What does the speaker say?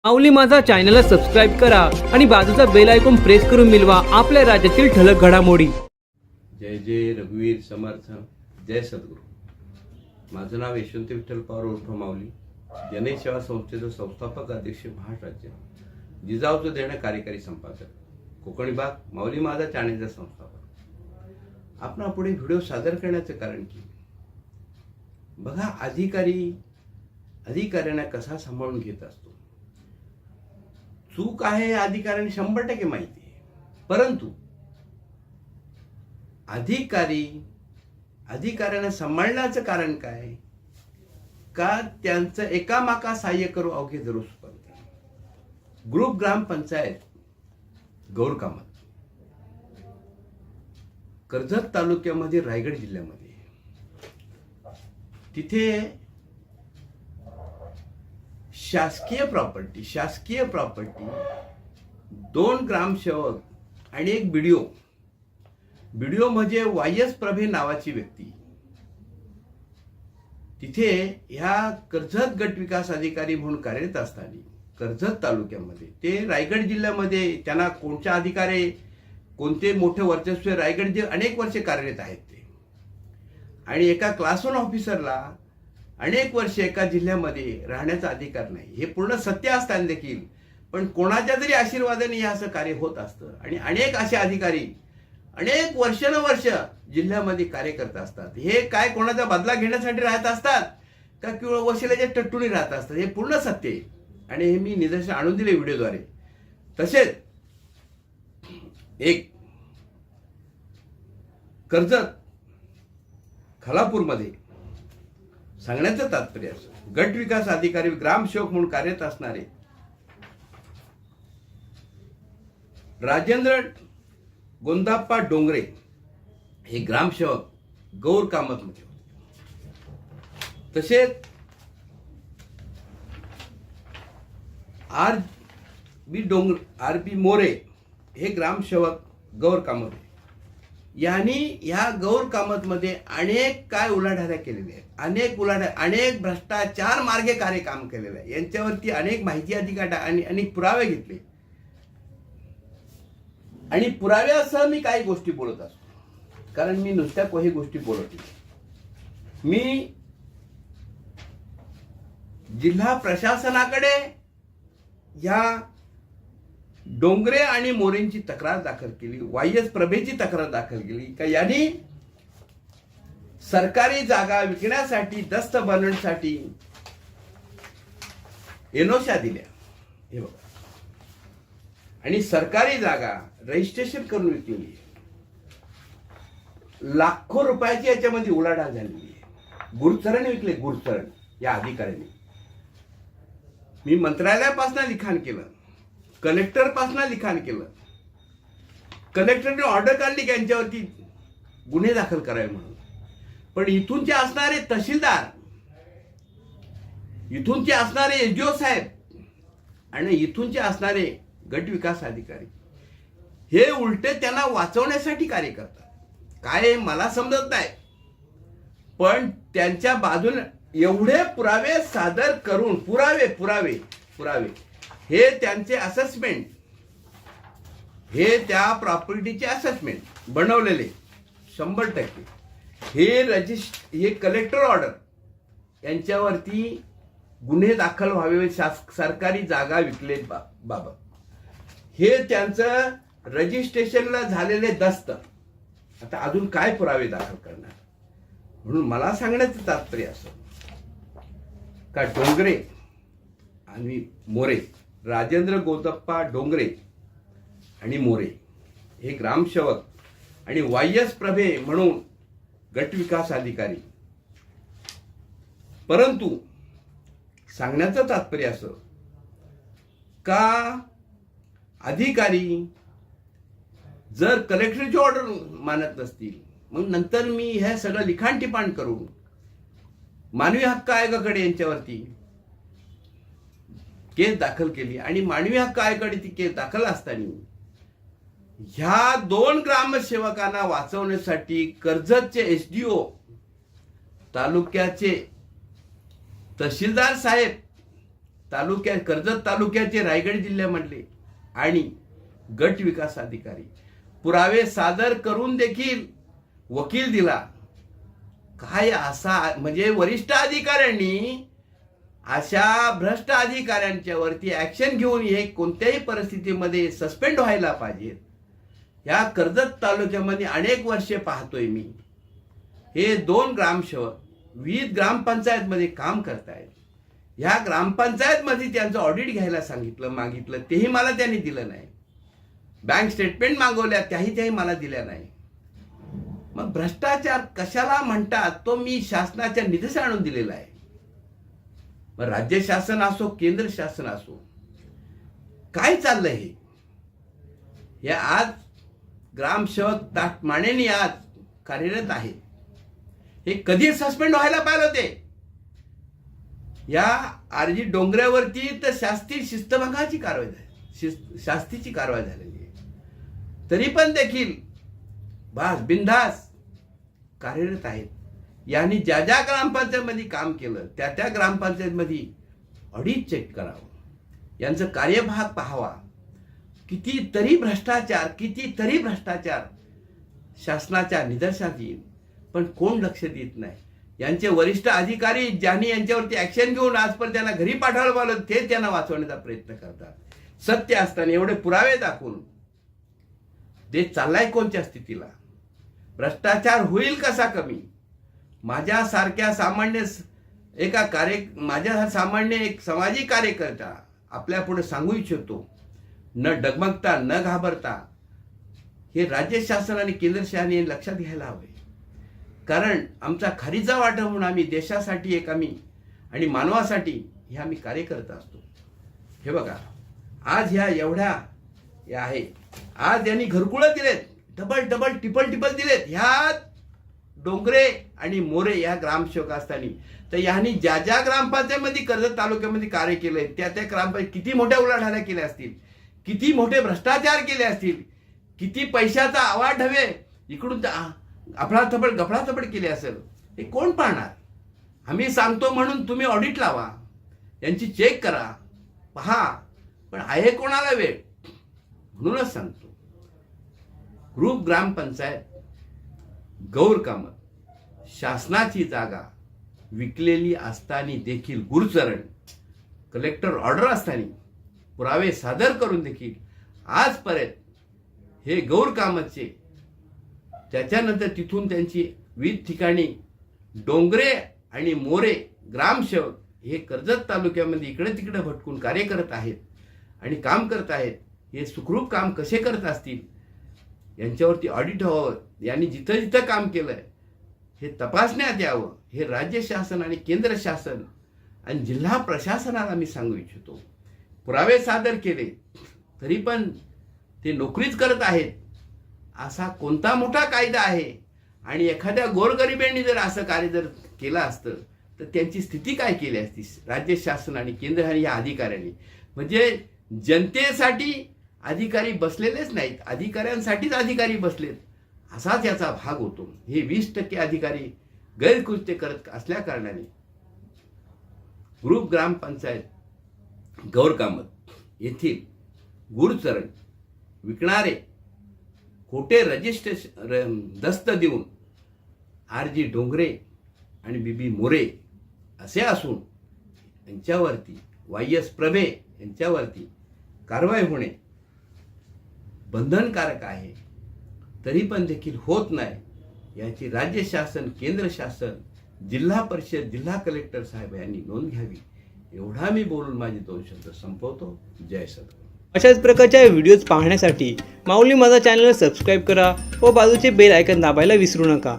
माऊली माझा चॅनलला सबस्क्राईब करा आणि बाजूचा बेल आयकॉन प्रेस करून मिळवा आपल्या राज्यातील ठळक घडामोडी. जय जय रघुवीर समर्थ. जय सद्गुरू. माझं नाव यशवंत विठ्ठल पवार उर्फ माऊली, जनहित सेवा संस्थेचा संस्थापक अध्यक्ष महाराष्ट्र, जिजाऊचं देणं कार्यकारी संपादक, कोकण विभाग, माऊली माझा चॅनलचा संस्थापक. आपण पुढे व्हिडिओ सादर करण्याचं कारण की बघा, अधिकाऱ्यांना कसा सांभाळून घेत असतो. चूक आहे अधिकाऱ्यांनी 100% माहिती आहे, परंतु अधिकाऱ्यांना सांभाळण्याचं कारण काय का त्यांचं एकामाका सहाय्य करू अवघे जरूर पंथ. ग्रुप ग्रामपंचायत गौरकामत, कर्जत तालुक्यामध्ये, रायगड जिल्ह्यामध्ये, तिथे शासकीय प्रॉपर्टी 2 ग्रामसेवक आणि एक बीडीओ म्हणजे वायस प्रभे नावाची व्यक्ती तिथे ह्या कर्जत गट विकास अधिकारी म्हणून कार्यरत असताना कर्जत तालुक्यामध्ये, ते रायगड जिल्ह्यामध्ये त्यांना कोणत्या अधिकारी कोणते मोठे वर्चस्व, रायगड जे अनेक वर्षे कार्यरत आहेत ते, आणि एका क्लास 1 ऑफिसरला अनेक वर्षे एका जिल्ह्यामध्ये राहण्याचा अधिकार नाही. हे पूर्ण सत्य असताना देखील पण कोणाच्या तरी आशीर्वादाने हे असं कार्य होत असतं आणि अनेक असे अधिकारी अनेक वर्ष जिल्ह्यामध्ये कार्य करत असतात. हे काय कोणाचा बदला घेण्यासाठी राहत असतात का किंवा वशिल्याच्या टट्टुनी राहत असतात, हे पूर्ण सत्य आहे आणि हे मी निदर्शन आणून दिले व्हिडिओद्वारे. तसेच एक कर्जत खालापूरमध्ये सांगण्याचं तात्पर्य असं, गट विकास अधिकारी ग्रामसेवक म्हणून कार्यरत असणारे राजेंद्र गोंदाप्पा डोंगरे हे ग्रामसेवक गौर कामत मध्ये होते. तसेच आर बी मोरे हे ग्रामसेवक गौर कामत, यांनी ह्या गौर कामत मध्ये अनेक काय उलाढाल्या केलेल्या आहेत, अनेक भ्रष्टाचार मार्गे कार्य काम केलेलं आहे. यांच्यावरती अनेक माहिती अधिकार आणि अनेक पुरावे घेतले आणि पुराव्यासह मी काही गोष्टी बोलत असतो, कारण मी नुसत्या काही गोष्टी बोलत नाही. मी जिल्हा प्रशासनाकडे या डोंगरे आणि मोरेंची तक्रार दाखल केली, वायस प्रभेची तक्रार दाखल केली का यांनी सरकारी जागा विकण्यासाठी, दस्त बनवण्यासाठी एनओशा दिल्या. हे बघा, आणि सरकारी जागा रजिस्ट्रेशन करून विकलेली आहे. लाखो रुपयाची याच्यामध्ये उलाढाल झालेली आहे. गुरचरण विकले, गुरचरण या अधिकाऱ्यांनी. मी मंत्रालयापासून लिखाण केलं, कलेक्टर पासून लिखाण केलं. कलेक्टरने ऑर्डर काढली की यांच्यावरती गुन्हे दाखल करावे म्हणून, पण इथूनचे असणारे तहसीलदार, इथूनचे असणारे एसडीओ साहेब आणि इथूनचे असणारे गट विकास अधिकारी हे उलटे त्यांना वाचवण्यासाठी कार्य करतात. काय मला समजत नाही, पण त्यांच्या बाजूने एवढे पुरावे सादर करून, पुरावे हे त्यांचे असेसमेंट, हे त्या प्रॉपर्टीचे असेसमेंट बनवलेले 100%, हे कलेक्टर ऑर्डर यांच्यावरती गुन्हे दाखल व्हावे सरकारी जागा विकले बाबत, हे त्यांचं रजिस्ट्रेशनला झालेले दस्त. आता अजून काय पुरावे दाखल करणार. म्हणून मला सांगण्याचं तात्पर्य असं का डोंगरे आणि मोरे, राजेंद्र गोंदप्पा डोंगरे आणि मोरे हे ग्रामसेवक आणि वायस प्रभे म्हणून गट विकास अधिकारी. परंतु सांगण्याचं तात्पर्य असं का अधिकारी जर कलेक्टरची ऑर्डर मानत नसतील, मग नंतर मी हे सगळं लिखाण टिपाण करून मानवी हक्क आयोगाकडे यांच्यावरती केस दाखल केली आणि मानवी हक्क आयोगाकडे ती केस दाखल असताना ह्या 2 ग्रामसेवकांना वाचवण्यासाठी कर्जतचे एसडीओ, तालुक्याचे तहसीलदार साहेब, कर्जत तालुक्याचे रायगड जिल्ह्यामधले आणि गट विकास अधिकारी पुरावे सादर करून देखील वकील दिला. काय असा म्हणजे वरिष्ठ अधिकाऱ्यांनी अशा भ्रष्ट अधिकाऱ्यांच्या वरती ऍक्शन घेऊन हे कोणत्याही परिस्थितीमध्ये सस्पेंड व्हायला पाहिजेत. या कर्जत तालुक्यामध्ये अनेक वर्षे पाहतोय मी, हे 2 ग्रामसेवक विविध ग्रामपंचायतमध्ये काम करतायत. ह्या ग्रामपंचायतमध्ये त्यांचं ऑडिट घ्यायला मागितलं, तेही मला त्यांनी दिलं नाही. बँक स्टेटमेंट मागवल्या, त्याही मला दिल्या नाही. मग भ्रष्टाचार कशाला म्हणतात तो मी शासनाच्या निधीस आणून दिलेला आहे. मग राज्य शासन असो केंद्र शासन असो, काय चाललंय हे आज ग्रामसेवक मानेनी आज कार्यरत आहे. हे कधी सस्पेंड व्हायला पाहिजे होते. या आरजी डोंगऱ्यावरती तर शास्त्रीय शिस्तभंगाची कारवाई झाली, शास्तीची कारवाई झालेली आहे. तरी पण देखील बिनधास्त कार्यरत आहेत. यांनी ज्या ग्रामपंचायतमध्ये काम केलं त्या ग्रामपंचायतमध्ये ऑडिट चेक करावं, यांचं कार्यभाग पाहावा. कितीतरी भ्रष्टाचार शासनाच्या निदर्शनास येईल, पण कोण लक्ष देत नाही. यांचे वरिष्ठ अधिकारी ज्यांनी यांच्यावरती ऍक्शन घेऊन आजपर्यंत त्यांना घरी पाठवायला बोलत, ते त्यांना वाचवण्याचा प्रयत्न करतात. सत्य असताना एवढे पुरावे दाखवून देश चाललाय कोणत्या स्थितीला. भ्रष्टाचार होईल कसा कमी. माझ्यासारख्या सामान्य एक सामाजिक कार्यकर्ता आपल्या पुढे सांगू इच्छितो, न डगमगता न घाबरता हे राज्य शासन आणि केंद्र शासनाने लक्षात घ्यायला हवे. कारण आमचा खारीचा वाटा म्हणून आम्ही देशासाठी आणि मानवासाठी हे आम्ही कार्य करत असतो. हे बघा, आज ह्या एवढ्या आहे, आज यांनी घरकुळं दिलेत, डबल टिपल दिलेत. ह्या डोंगरे आणि मोरे या ग्रामसेवक असताना तर यांनी ज्या ग्रामपंचायतमध्ये कर्जत तालुक्यामध्ये कार्य केलंय त्या ग्रामपंचायत किती मोठ्या उलाढाल्या केल्या असतील, किती मोठे भ्रष्टाचार केले असतील, किती पैशाचा आवाढव्य इकडून गफळाथबड केली असेल, हे कोण पाहणार. आम्ही सांगतो म्हणून तुम्ही ऑडिट लावा, यांची चेक करा, पहा, पण आहे कोणाला वेळ. म्हणूनच सांगतो, ग्रुप ग्रामपंचायत गौर कामत शासनाची जागा विकलेली असताना देखील गुरचरण कलेक्टर ऑर्डर असताना पुरावे सादर करून देखील आजपर्यंत हे गौर कामतचे, त्याच्यानंतर तिथून त्यांची विविध ठिकाणी डोंगरे आणि मोरे ग्रामसेवक हे कर्जत तालुक्यामध्ये इकडे तिकडे भटकून कार्य करत आहेत आणि काम करत आहेत. हे सुखरूप काम कसे करत असतील यांच्यावरती ऑडिट व्हावं. यांनी जिथं काम केलंय हे तपासण्यात यावं. हे राज्य शासन आणि केंद्र शासन आणि जिल्हा प्रशासनाला मी सांगू इच्छितो. पुरावे सादर केले तरी पण ते नोकरीच करत आहेत असा कोणता मोठा कायदा आहे. आणि एखाद्या गोरगरिबांनी जर असं कार्य जर केलं असतं तर त्यांची स्थिती काय केली असती राज्य शासन आणि केंद्र आणि या अधिकाऱ्यांनी. म्हणजे जनतेसाठी अधिकारी बसलेलेच नाहीत, अधिकाऱ्यांसाठीच अधिकारी बसलेत असाच याचा भाग होतो. हे 20% अधिकारी गैरकृत्य करत असल्या कारणाने ग्रुप ग्रामपंचायत गौरकामत येथील गुरचरण विकणारे खोटे रजिस्ट्रेशन दस्त देऊन आरजी डोंगरे आणि बीबी मोरे असे असून यांच्यावरती YS प्रभे यांच्यावरती कारवाई होणे बंधनकारक आहे. तरी पण देखील होत नाही याची राज्य शासन केंद्र शासन जिल्हा परिषद जिल्हा कलेक्टर साहेब यांनी नोंद घ्यावी. एवढा मी बोलून माझे 2 शब्द संपवतो. जय सद्गुरू. अशाच प्रकारच्या व्हिडिओज पाहण्यासाठी माऊली माझा चॅनल सबस्क्राईब करा व बाजूचे बेल आयकॉन दाबायला विसरू नका.